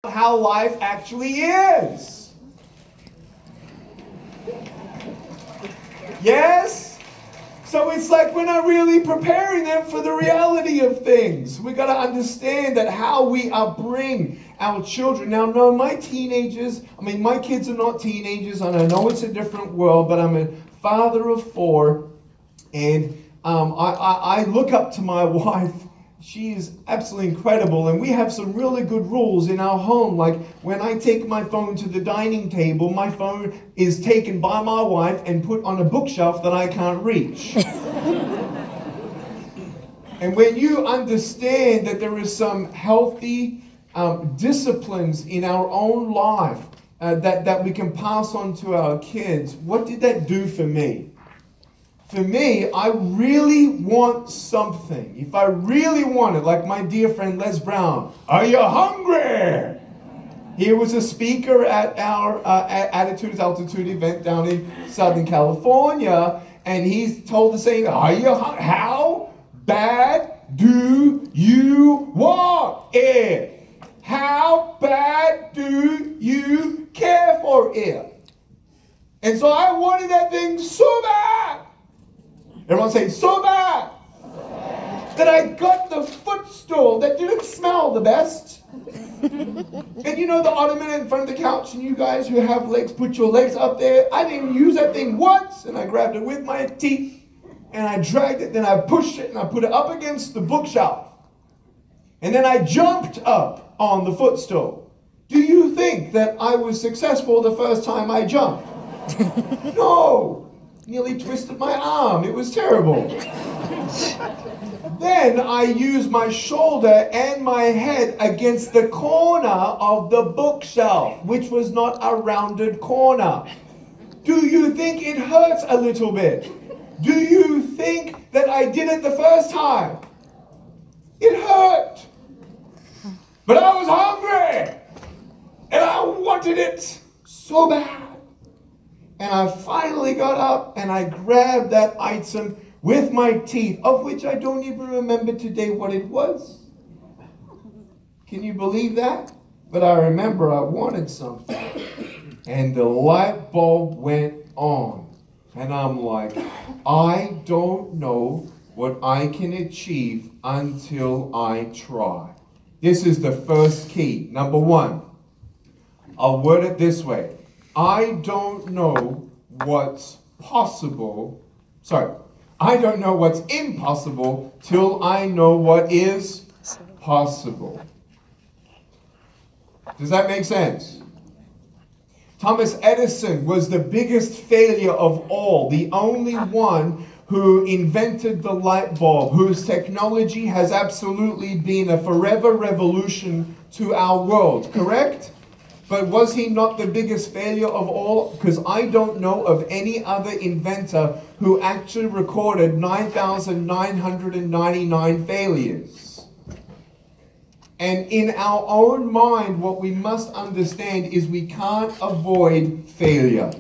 how life actually is. Yes? So it's like we're not really preparing them for the reality of things. We got to understand that how we upbring our children. Now, no, my kids are not teenagers, and I know it's a different world, but I'm a father of 4, and I look up to my wife. She is absolutely incredible, and we have some really good rules in our home. Like when I take my phone to the dining table, my phone is taken by my wife and put on a bookshelf that I can't reach. And when you understand that there is some healthy disciplines in our own life that we can pass on to our kids, what did that do for me? For me, I really want something. If I really want it, like my dear friend Les Brown, are you hungry? He was a speaker at our Attitudes Altitude event down in Southern California, and he's told the saying, are you hungry? How bad do you want it? How bad do you care for it? And so I wanted that thing so bad. Everyone say, so bad, that I got the footstool that didn't smell the best. And you know the ottoman in front of the couch, and you guys who have legs, put your legs up there. I didn't use that thing once, and I grabbed it with my teeth, and I dragged it, then I pushed it, and I put it up against the bookshelf. And then I jumped up on the footstool. Do you think that I was successful the first time I jumped? No. Nearly twisted my arm. It was terrible. Then I used my shoulder and my head against the corner of the bookshelf, which was not a rounded corner. Do you think it hurts a little bit? Do you think that I did it the first time? It hurt. But I was hungry. And I wanted it so bad. And I finally got up and I grabbed that item with my teeth, of which I don't even remember today what it was. Can you believe that? But I remember I wanted something. And the light bulb went on. And I'm like, I don't know what I can achieve until I try. This is the first key. Number 1, I'll word it this way. I don't know what's possible. I don't know what's impossible till I know what is possible. Does that make sense? Thomas Edison was the biggest failure of all, the only one who invented the light bulb, whose technology has absolutely been a forever revolution to our world, correct? But was he not the biggest failure of all? Because I don't know of any other inventor who actually recorded 9,999 failures. And in our own mind, what we must understand is we can't avoid failure.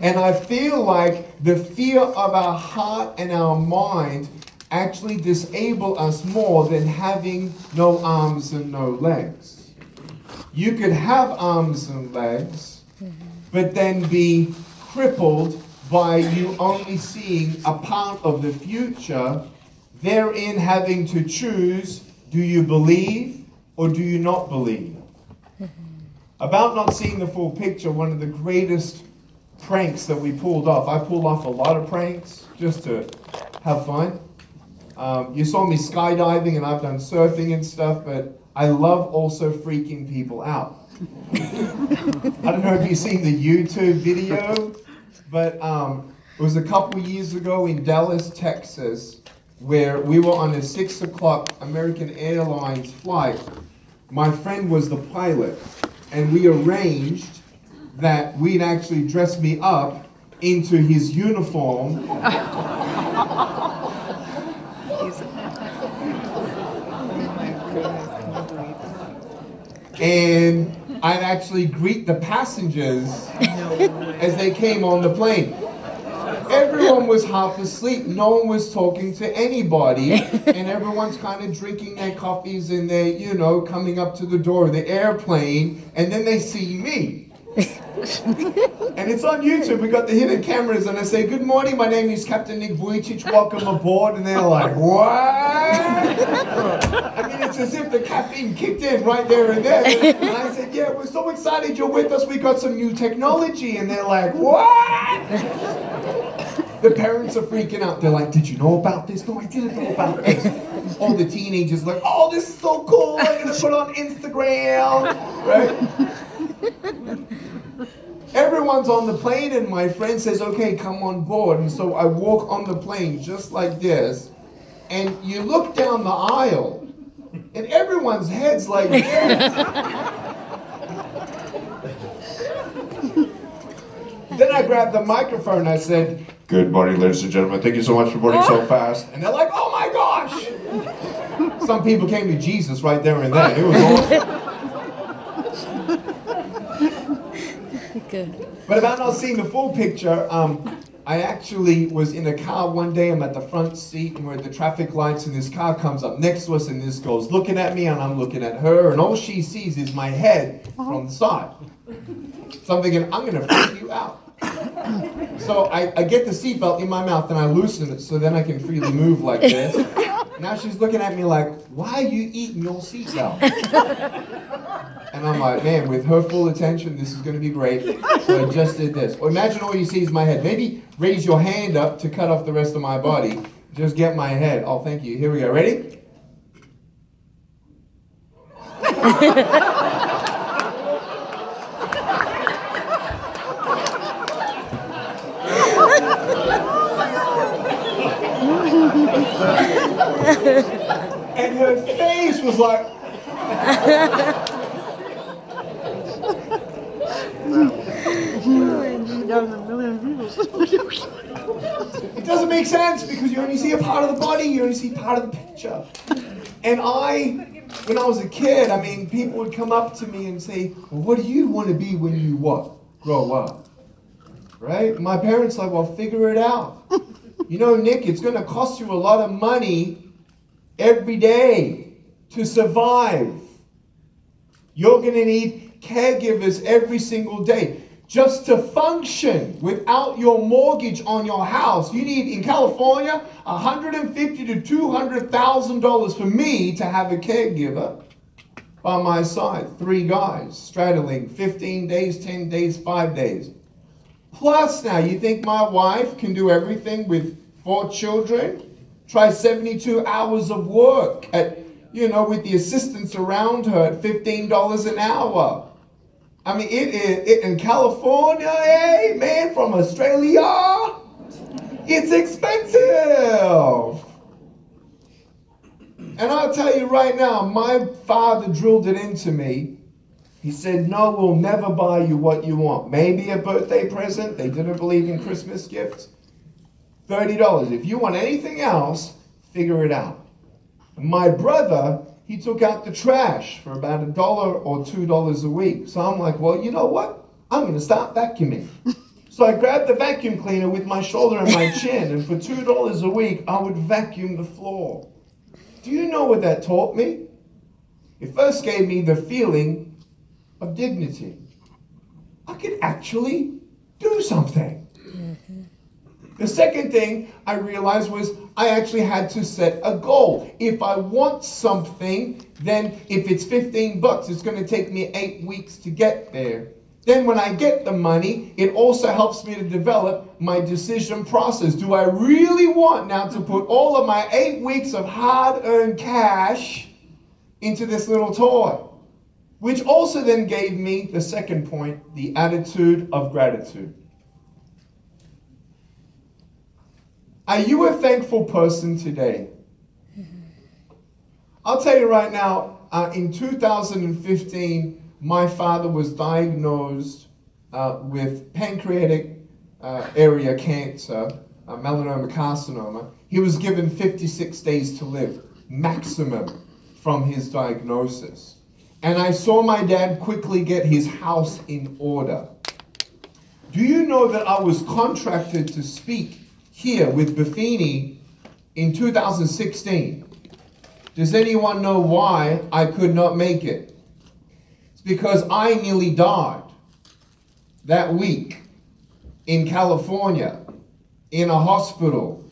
And I feel like the fear of our heart and our mind actually disable us more than having no arms and no legs. You could have arms and legs, but then be crippled by you only seeing a part of the future, therein having to choose, do you believe or do you not believe? About not seeing the full picture, one of the greatest pranks that we pulled off. I pulled off a lot of pranks just to have fun. You saw me skydiving, and I've done surfing and stuff, but I love also freaking people out. I don't know if you've seen the YouTube video, but it was a couple years ago in Dallas, Texas, where we were on a 6 o'clock American Airlines flight. My friend was the pilot, and we arranged that we'd actually dress me up into his uniform. And I'd actually greet the passengers as they came on the plane. Everyone was half asleep. No one was talking to anybody. And everyone's kind of drinking their coffees and they're, coming up to the door of the airplane. And then they see me. And it's on YouTube. We got the hidden cameras. And I say, "Good morning. My name is Captain Nick Vujicic. Welcome aboard." And they're like, "What?" I mean, it's as if the caffeine kicked in right there and then. And I said, "Yeah, we're so excited you're with us. We got some new technology." And they're like, "What?" The parents are freaking out. They're like, "Did you know about this?" "No, I didn't know about this." All the teenagers like, "Oh, this is so cool. I'm going to put on Instagram." Right? Everyone's on the plane and my friend says, "Okay, come on board." And so I walk on the plane just like this. And you look down the aisle and everyone's head's like this. Then I grabbed the microphone and I said, "Good morning, ladies and gentlemen. Thank you so much for boarding so fast." And they're like, "Oh my gosh!" Some people came to Jesus right there and then. It was awesome. Good. But about not seeing the full picture, I actually was in a car one day. I'm at the front seat and we're at the traffic lights and this car comes up next to us and this girl's looking at me and I'm looking at her and all she sees is my head from the side. So I'm thinking, I'm going to freak you out. So I get the seatbelt in my mouth and I loosen it so then I can freely move like this. Now she's looking at me like, "Why are you eating your seatbelt?" And I'm like, man, with her full attention, this is going to be great. So I just did this. Or imagine all you see is my head. Maybe raise your hand up to cut off the rest of my body. Just get my head. Oh, thank you. Here we go. Ready? And her face was like... It doesn't make sense because you only see a part of the body, you only see part of the picture. And when I was a kid, I mean, people would come up to me and say, "Well, what do you want to be when you what? Grow up?" Right? My parents like, "Well, figure it out. Nick, it's going to cost you a lot of money every day to survive. You're going to need caregivers every single day. Just to function without your mortgage on your house, you need, in California, $150,000 to $200,000 for me to have a caregiver by my side. 3 guys straddling 15 days, 10 days, 5 days. Plus now, you think my wife can do everything with 4 children? Try 72 hours of work with the assistants around her at $15 an hour. I mean, it in California, man, from Australia, it's expensive. And I'll tell you right now, my father drilled it into me. He said, "No, we'll never buy you what you want. Maybe a birthday present." They didn't believe in Christmas gifts. $30. If you want anything else, figure it out. My brother, he took out the trash for about $1 or $2 a week. So I'm like, well, you know what? I'm going to start vacuuming. So I grabbed the vacuum cleaner with my shoulder and my chin, and for $2 a week, I would vacuum the floor. Do you know what that taught me? It first gave me the feeling of dignity. I could actually do something. The second thing I realized was I actually had to set a goal. If I want something, then if it's $15, it's going to take me 8 weeks to get there. Then when I get the money, it also helps me to develop my decision process. Do I really want now to put all of my 8 weeks of hard-earned cash into this little toy? Which also then gave me the second point, the attitude of gratitude. Are you a thankful person today? I'll tell you right now, in 2015, my father was diagnosed with pancreatic area cancer, melanoma carcinoma. He was given 56 days to live, maximum, from his diagnosis. And I saw my dad quickly get his house in order. Do you know that I was contracted to speak here with Buffini in 2016? Does anyone know why I could not make it? It's because I nearly died that week in California in a hospital.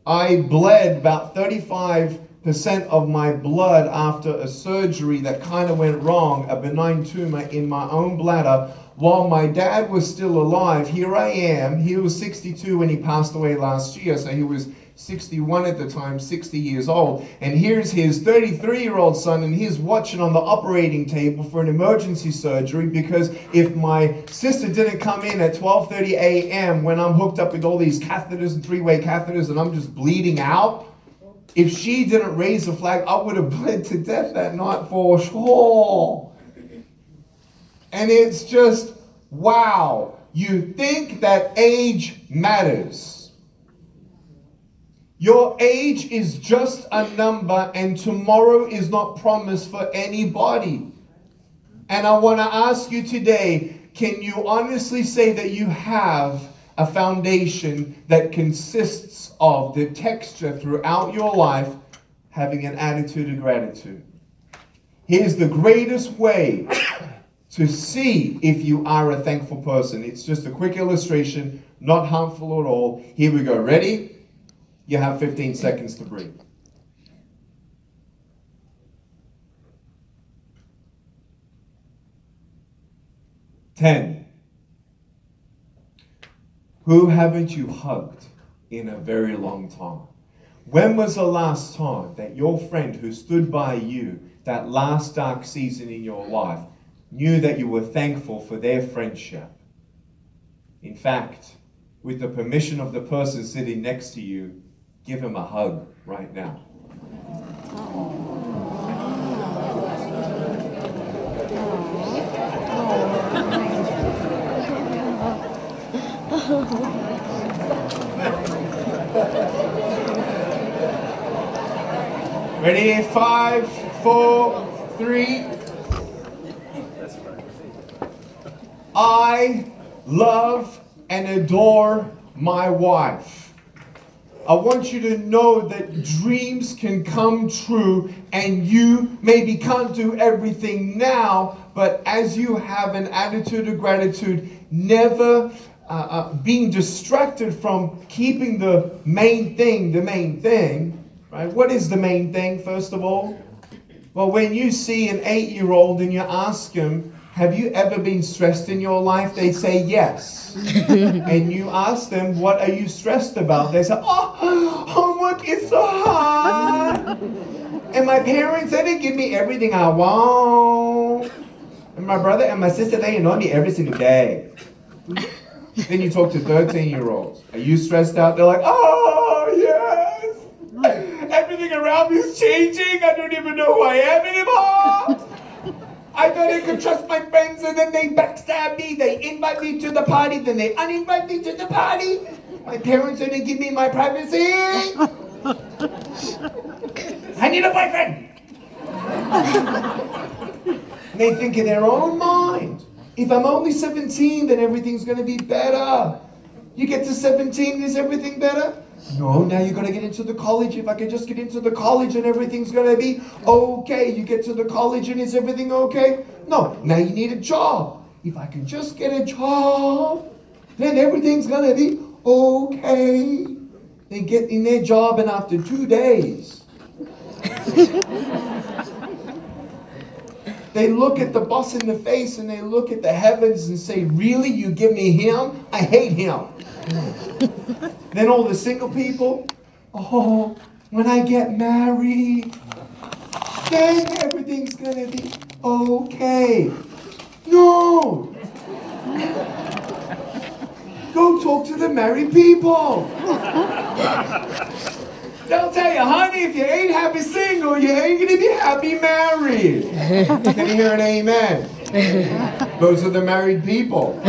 I bled about 35% of my blood after a surgery that kind of went wrong, a benign tumor in my own bladder. While my dad was still alive, here I am. He was 62 when he passed away last year, so he was 61 at the time, 60 years old. And here's his 33-year-old son, and he's watching on the operating table for an emergency surgery, because if my sister didn't come in at 12:30 a.m. when I'm hooked up with all these catheters and three-way catheters and I'm just bleeding out, if she didn't raise the flag, I would have bled to death that night for sure. And it's just, wow. You think that age matters. Your age is just a number, and tomorrow is not promised for anybody. And I want to ask you today, can you honestly say that you have a foundation that consists of the texture throughout your life having an attitude of gratitude? Here's the greatest way to see if you are a thankful person. It's just a quick illustration, not harmful at all. Here we go. Ready? You have 15 seconds to breathe. 10. Who haven't you hugged in a very long time? When was the last time that your friend who stood by you that last dark season in your life knew that you were thankful for their friendship? In fact, with the permission of the person sitting next to you, give him a hug right now. Ready? 5, 4, 3. I love and adore my wife. I want you to know that dreams can come true, and you maybe can't do everything now, but as you have an attitude of gratitude, never being distracted from keeping the main thing, right? What is the main thing, first of all? Well, when you see an 8-year-old and you ask him, have you ever been stressed in your life? They say yes. And you ask them, what are you stressed about? They say, oh, homework is so hard. And my parents, they didn't give me everything I want. And my brother and my sister, they annoy me every single day. Then you talk to 13-year-olds. Are you stressed out? They're like, oh, yes. Everything around me is changing. I don't even know who I am anymore. I thought I could trust my friends, and then they backstab me. They invite me to the party, then they uninvite me to the party. My parents didn't give me my privacy. I need a boyfriend. And they think in their own mind, if I'm only 17, then everything's going to be better. You get to 17, is everything better? No, now you're going to get into the college. If I can just get into the college and everything's going to be okay. You get to the college and is everything okay? No, now you need a job. If I can just get a job, then everything's going to be okay. They get in their job, and after 2 days, they look at the boss in the face and they look at the heavens and say, really, you give me him? I hate him. Then all the single people, oh, when I get married, then everything's gonna be okay. No! Go talk to the married people. They'll tell you, honey, if you ain't happy single, you ain't gonna be happy married. Can you hear an amen? Those are the married people.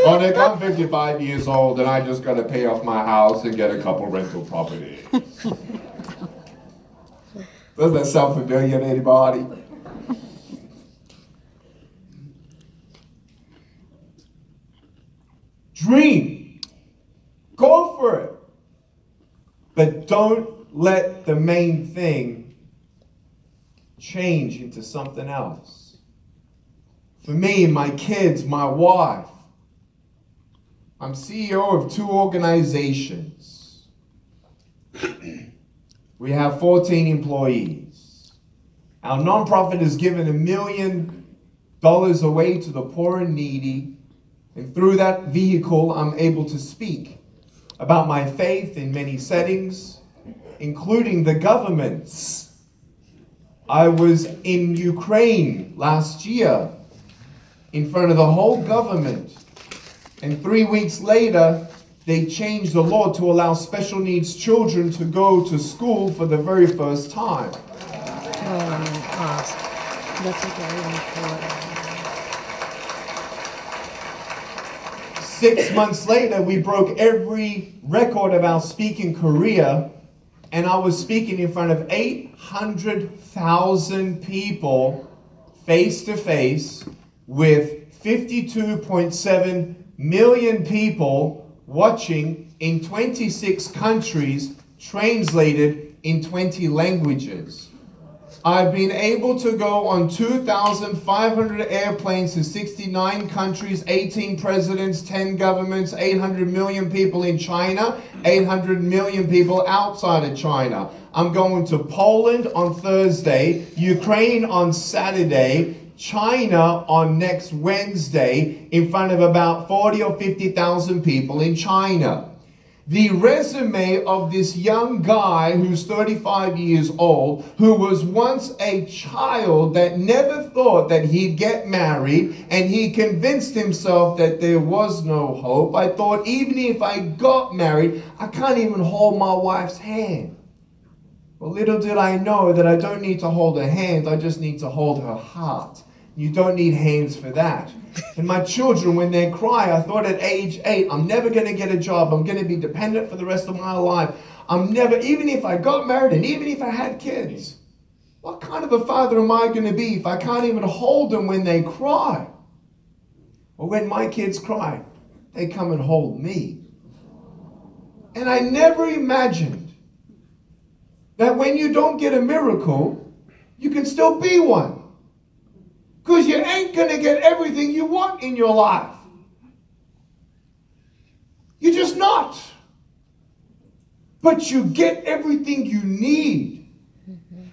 Oh, Nick, I'm 55 years old and I just got to pay off my house and get a couple rental properties. Does that sound familiar to anybody? Scream. Go for it. But don't let the main thing change into something else. For me, my kids, my wife, I'm CEO of 2 organizations. We have 14 employees. Our nonprofit has given $1 million away to the poor and needy. And through that vehicle, I'm able to speak about my faith in many settings, including the governments. I was in Ukraine last year in front of the whole government. And 3 weeks later, they changed the law to allow special needs children to go to school for the very first time. Awesome. That's very important. 6 months later, we broke every record of our speaking career, and I was speaking in front of 800,000 people face to face with 52.7 million people watching in 26 countries, translated in 20 languages. I've been able to go on 2,500 airplanes to 69 countries, 18 presidents, 10 governments, 800 million people in China, 800 million people outside of China. I'm going to Poland on Thursday, Ukraine on Saturday, China on next Wednesday, in front of about 40 or 50,000 people in China. The resume of this young guy who's 35 years old, who was once a child that never thought that he'd get married, and he convinced himself that there was no hope. I thought, even if I got married, I can't even hold my wife's hand. Well, little did I know that I don't need to hold her hand, I just need to hold her heart. You don't need hands for that. And my children, when they cry, I thought at age 8, I'm never going to get a job. I'm going to be dependent for the rest of my life. I'm never, even if I got married and even if I had kids, what kind of a father am I going to be if I can't even hold them when they cry? Or when my kids cry, they come and hold me. And I never imagined that when you don't get a miracle, you can still be one. Because you ain't going to get everything you want in your life. You're just not. But you get everything you need.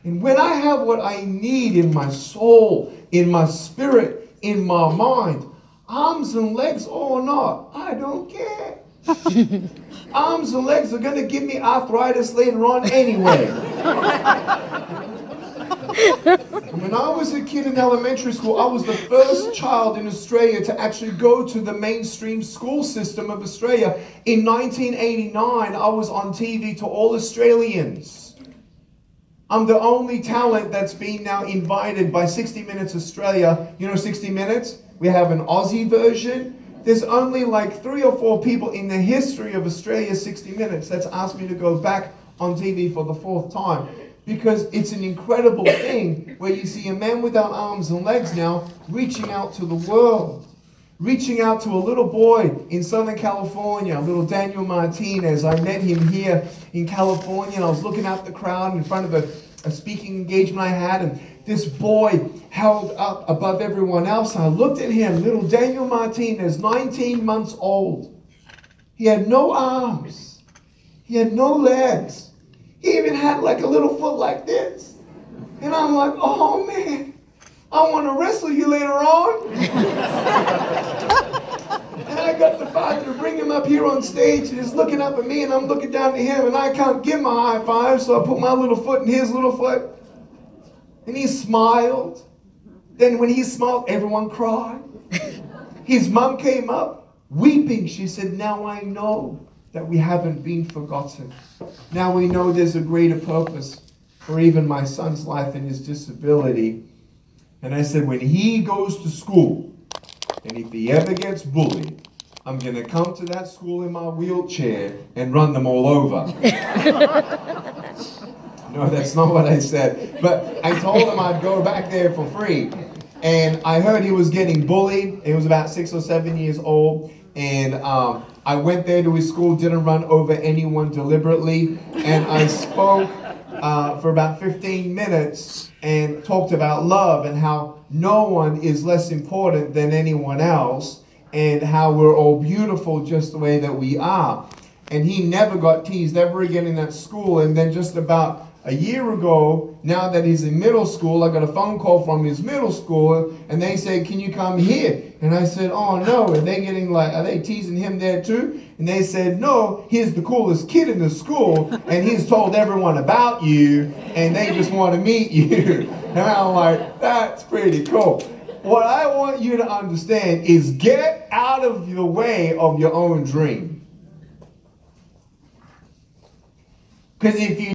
And when I have what I need in my soul, in my spirit, in my mind, arms and legs or not, I don't care. Arms and legs are going to give me arthritis later on anyway. When I was a kid in elementary school, I was the first child in Australia to actually go to the mainstream school system of Australia. In 1989, I was on TV to all Australians. I'm the only talent that's been now invited by 60 Minutes Australia. You know 60 Minutes? We have an Aussie version. There's only like 3 or 4 people in the history of Australia 60 Minutes that's asked me to go back on TV for the 4th time. Because it's an incredible thing where you see a man without arms and legs now reaching out to the world. Reaching out to a little boy in Southern California, little Daniel Martinez. I met him here in California, and I was looking at the crowd in front of a speaking engagement I had, and this boy held up above everyone else. I looked at him, little Daniel Martinez, 19 months old. He had no arms. He had no legs. He even had like a little foot like this. And I'm like, oh man, I want to wrestle you later on. And I got the father to bring him up here on stage, and he's looking up at me, and I'm looking down at him, and I can't give him a high five, so I put my little foot in his little foot. And he smiled. Then when he smiled, everyone cried. His mom came up, weeping. She said, now I know that we haven't been forgotten. Now we know there's a greater purpose for even my son's life and his disability. And I said, when he goes to school, and if he ever gets bullied, I'm going to come to that school in my wheelchair and run them all over. No, that's not what I said. But I told him I'd go back there for free. And I heard he was getting bullied. He was about 6 or 7 years old. And I went there to his school, didn't run over anyone deliberately, and I spoke for about 15 minutes and talked about love and how no one is less important than anyone else and how we're all beautiful just the way that we are. And he never got teased ever again in that school. And then just about a year ago, now that he's in middle school, I got a phone call from his middle school, and they said, "Can you come here?" And I said, "Oh no, are they teasing him there too?" And they said, "No, he's the coolest kid in the school, and he's told everyone about you, and they just want to meet you." And I'm like, that's pretty cool. What I want you to understand is get out of the way of your own dream. Because if you